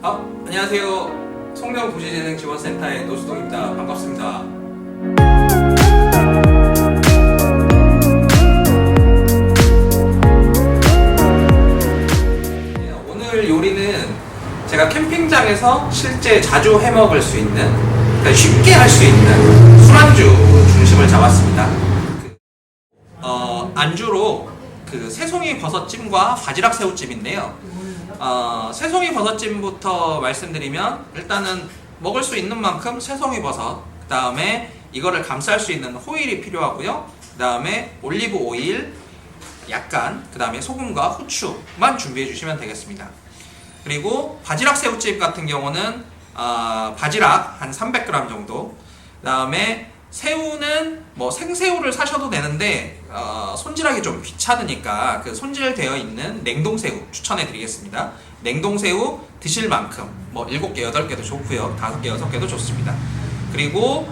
안녕하세요. 성명도시재생지원센터의 노수동입니다. 반갑습니다. 오늘 요리는 제가 캠핑장에서 실제 자주 해먹을 수 있는, 그러니까 쉽게 할 수 있는 술안주 중심을 잡았습니다. 안주로 새송이 버섯찜과 바지락 새우찜인데요. 새송이 버섯찜부터 말씀드리면, 일단은 먹을 수 있는 만큼 새송이 버섯, 그 다음에 이거를 감쌀 수 있는 호일이 필요하고요. 그 다음에 올리브 오일 약간, 그 다음에 소금과 후추만 준비해 주시면 되겠습니다. 그리고 바지락 새우찜 같은 경우는 바지락 한 300g 정도, 그 다음에 새우는 뭐 생새우를 사셔도 되는데 손질하기 좀 귀찮으니까 그 손질되어 있는 냉동새우 추천해 드리겠습니다. 냉동새우 드실 만큼 뭐 7개, 8개도 좋고요. 5개, 6개도 좋습니다. 그리고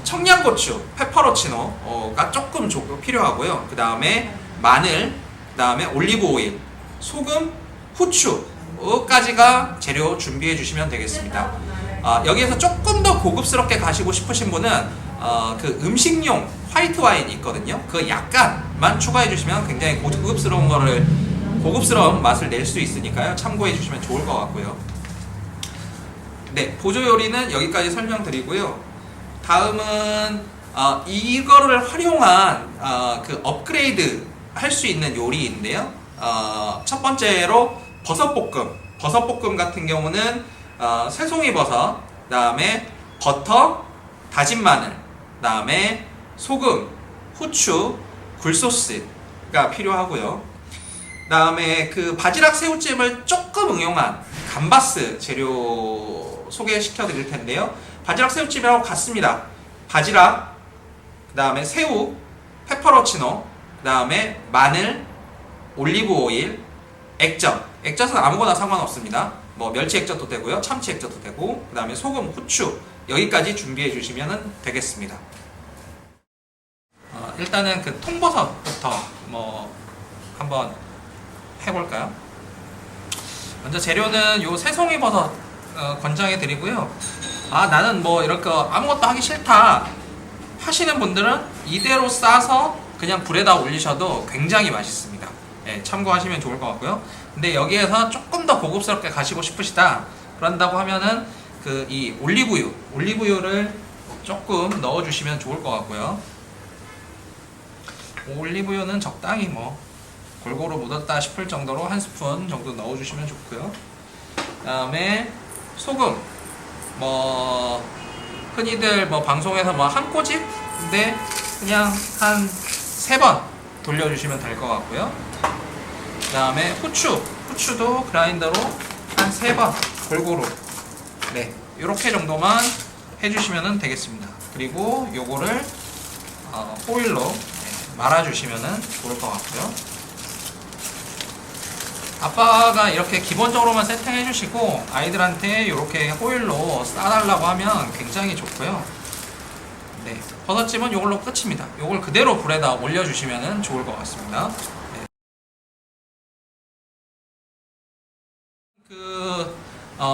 청양고추, 페퍼로치노가 조금 필요하고요. 그 다음에 마늘, 그 다음에 올리브 오일, 소금, 후추까지가 재료 준비해 주시면 되겠습니다. 여기에서 조금 더 고급스럽게 가시고 싶으신 분은 그 음식용 화이트 와인이 있거든요. 그거 약간만 추가해 주시면 굉장히 고급스러운 맛을 낼 수 있으니까요. 참고해 주시면 좋을 것 같고요. 네, 보조 요리는 여기까지 설명드리고요. 다음은 이거를 활용한 그 업그레이드 할 수 있는 요리인데요. 첫 번째로 버섯볶음 같은 경우는 새송이 버섯, 그 다음에 버터, 다진 마늘, 그 다음에 소금, 후추, 굴소스가 필요하고요. 그 다음에 그 바지락 새우찜을 조금 응용한 감바스 재료 소개시켜 드릴 텐데요. 바지락 새우찜이라고 같습니다. 바지락, 그 다음에 새우, 페퍼로치노, 그 다음에 마늘, 올리브 오일, 액젓은 아무거나 상관없습니다. 뭐 멸치 액젓도 되고요, 참치 액젓도 되고, 그 다음에 소금, 후추 여기까지 준비해 주시면 되겠습니다. 일단은 그 통버섯부터 뭐 한번 해볼까요? 먼저 재료는 요 새송이 버섯 권장해 드리고요. 나는 뭐 이렇게 아무것도 하기 싫다 하시는 분들은 이대로 싸서 그냥 불에다 올리셔도 굉장히 맛있습니다. 네, 참고하시면 좋을 것 같고요. 근데 여기에서 조금 더 고급스럽게 가시고 싶으시다 그런다고 하면은 이 올리브유를 조금 넣어주시면 좋을 것 같고요. 올리브유는 적당히 뭐 골고루 묻었다 싶을 정도로 한 스푼 정도 넣어주시면 좋고요. 그 다음에 소금, 뭐 흔히들 뭐 방송에서 뭐 한 꼬집인데 그냥 한 3번 돌려주시면 될 것 같고요. 그 다음에 후추도 그라인더로 한 3번 골고루, 네, 요렇게 정도만 해주시면 되겠습니다. 그리고 요거를 호일로 말아주시면 좋을 것 같고요. 아빠가 이렇게 기본적으로만 세팅해 주시고 아이들한테 이렇게 호일로 싸달라고 하면 굉장히 좋고요. 네, 버섯찜은 이걸로 끝입니다. 이걸 그대로 불에다 올려주시면 좋을 것 같습니다. 네.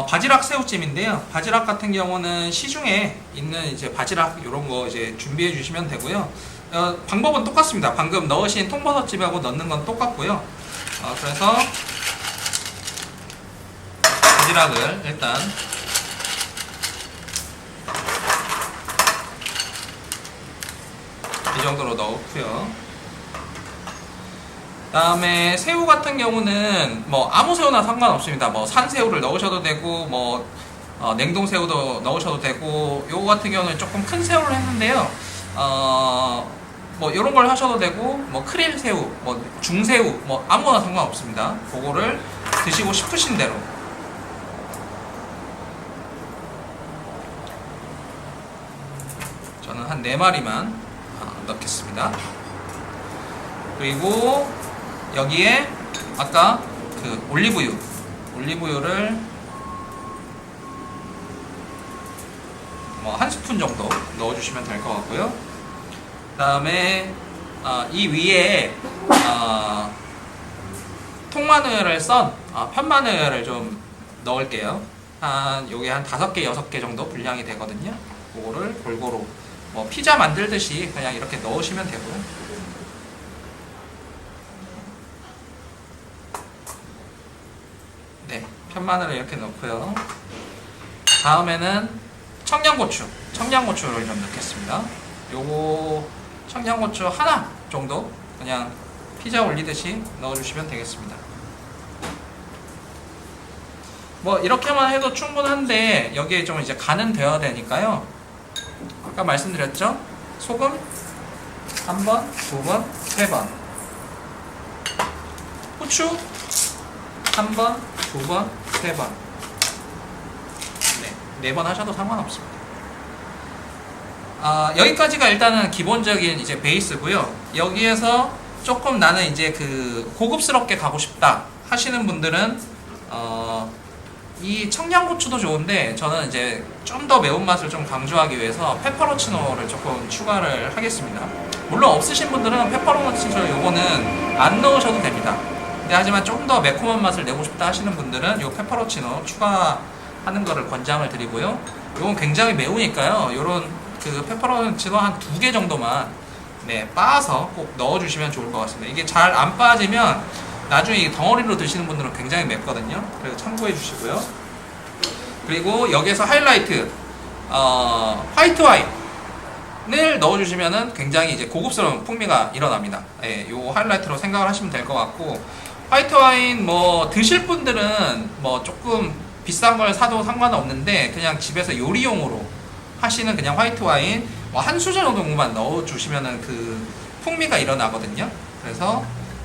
바지락 새우찜인데요. 바지락 같은 경우는 시중에 있는 이제 바지락 이런 거 이제 준비해 주시면 되고요. 방법은 똑같습니다. 방금 넣으신 통버섯찜하고 넣는 건 똑같고요. 그래서 바지락을 일단 이 정도로 넣고요. 그 다음에 새우 같은 경우는 뭐 아무 새우나 상관없습니다. 뭐 산새우를 넣으셔도 되고 뭐 냉동새우도 넣으셔도 되고, 요거 같은 경우는 조금 큰 새우를 했는데요. 뭐 이런 걸 하셔도 되고, 뭐 크릴 새우, 뭐 중새우, 뭐 아무거나 상관없습니다. 그거를 드시고 싶으신 대로. 저는 한 4마리만 넣겠습니다. 그리고 여기에 아까 그 올리브유를 뭐 한 스푼 정도 넣어주시면 될 것 같고요. 그 다음에 이 위에 통마늘을 썬 편마늘을 좀 넣을게요. 요게 한 5개, 6개 정도 분량이 되거든요. 그거를 골고루 뭐 피자 만들듯이 그냥 이렇게 넣으시면 되고요. 네, 편마늘을 이렇게 넣고요. 다음에는 청양고추를 좀 넣겠습니다. 요거 청양고추 하나 정도 그냥 피자 올리듯이 넣어주시면 되겠습니다. 뭐 이렇게만 해도 충분한데 여기에 좀 이제 간은 되어야 되니까요. 아까 말씀드렸죠? 소금 1번, 2번, 3번, 후추 1번, 2번, 3번, 네, 4번 하셔도 상관없습니다. 여기까지가 일단은 기본적인 이제 베이스고요. 여기에서 조금 나는 이제 그 고급스럽게 가고 싶다 하시는 분들은 이 청양고추도 좋은데 저는 이제 좀 더 매운맛을 좀 강조하기 위해서 페퍼로치노를 조금 추가를 하겠습니다. 물론 없으신 분들은 페퍼로치노 요거는 안 넣으셔도 됩니다. 근데 하지만 좀 더 매콤한 맛을 내고 싶다 하시는 분들은 요 페퍼로치노 추가하는 거를 권장을 드리고요. 요건 굉장히 매우니까요. 요런 그 페퍼로치노 한 2개 정도만 네, 빻아서 꼭 넣어주시면 좋을 것 같습니다. 이게 잘 안 빠지면 나중에 덩어리로 드시는 분들은 굉장히 맵거든요. 그래서 참고해 주시고요. 그리고 여기에서 하이라이트 화이트 와인을 넣어주시면은 굉장히 이제 고급스러운 풍미가 일어납니다. 예, 요 하이라이트로 생각을 하시면 될 것 같고, 화이트 와인 뭐 드실 분들은 뭐 조금 비싼 걸 사도 상관없는데 그냥 집에서 요리용으로 하시는 그냥 화이트 와인 뭐 한 수저 정도만 넣어주시면은 그 풍미가 일어나거든요. 그래서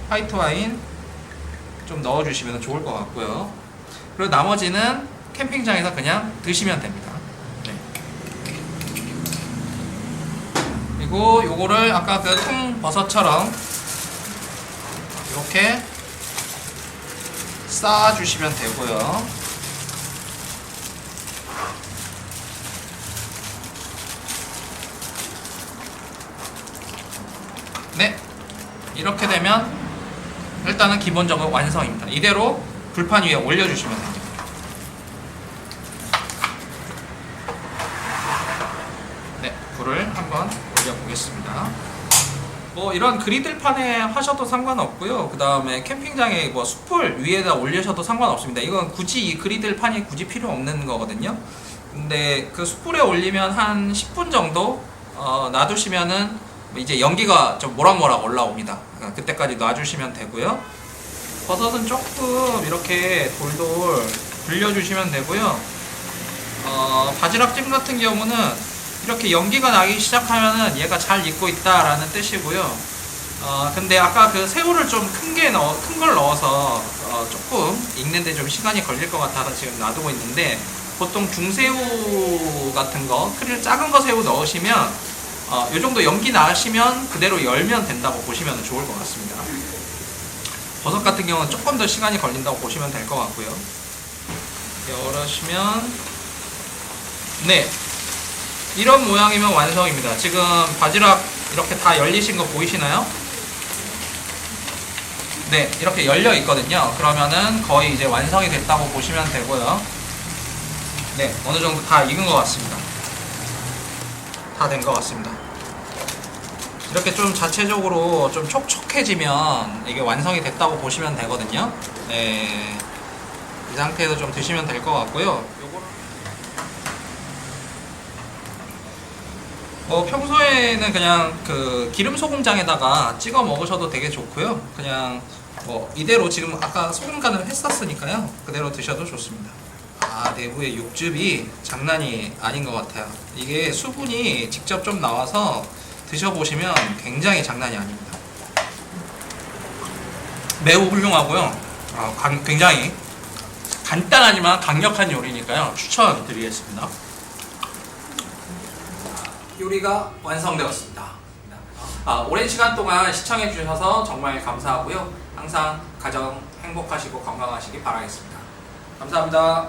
화이트 와인 좀 넣어주시면 좋을 것 같고요. 그리고 나머지는 캠핑장에서 그냥 드시면 됩니다. 네. 그리고 요거를 아까 그 통버섯처럼 이렇게 쌓아주시면 되고요. 네, 이렇게 되면 일단은 기본적으로 완성입니다. 이대로 불판 위에 올려주시면 됩니다. 네, 불을 한번 올려보겠습니다. 뭐 이런 그리들판에 하셔도 상관없고요. 그 다음에 캠핑장에 뭐 숯불 위에다 올리셔도 상관없습니다. 이건 굳이 이 그리들판이 굳이 필요 없는 거거든요. 근데 그 숯불에 올리면 한 10분 정도 놔두시면은 이제 연기가 좀 모락모락 올라옵니다. 그때까지 놔주시면 되고요. 버섯은 조금 이렇게 돌돌 불려주시면 되고요. 바지락찜 같은 경우는 이렇게 연기가 나기 시작하면은 얘가 잘 익고 있다라는 뜻이고요. 근데 아까 그 새우를 좀 큰 걸 넣어서 조금 익는데 좀 시간이 걸릴 것 같아서 지금 놔두고 있는데, 보통 중새우 같은 거, 작은 거 새우 넣으시면 요 정도 연기 나시면 그대로 열면 된다고 보시면 좋을 것 같습니다. 버섯 같은 경우는 조금 더 시간이 걸린다고 보시면 될 것 같고요. 열으시면 네, 이런 모양이면 완성입니다. 지금 바지락 이렇게 다 열리신 거 보이시나요? 네, 이렇게 열려 있거든요. 그러면은 거의 이제 완성이 됐다고 보시면 되고요. 네, 어느 정도 다 익은 것 같습니다. 다 된 것 같습니다. 이렇게 좀 자체적으로 좀 촉촉해지면 이게 완성이 됐다고 보시면 되거든요. 네, 이 상태에서 좀 드시면 될 것 같고요. 평소에는 그냥 그 기름 소금장에다가 찍어 먹으셔도 되게 좋고요. 그냥 이대로 지금 아까 소금 간을 했었으니까요. 그대로 드셔도 좋습니다. 내부의 육즙이 장난이 아닌 것 같아요. 이게 수분이 직접 좀 나와서 드셔보시면 굉장히 장난이 아닙니다. 매우 훌륭하고요. 굉장히 간단하지만 강력한 요리니까요. 추천드리겠습니다. 요리가 완성되었습니다. 오랜 시간 동안 시청해 주셔서 정말 감사하고요. 항상 가정 행복하시고 건강하시기 바라겠습니다. 감사합니다.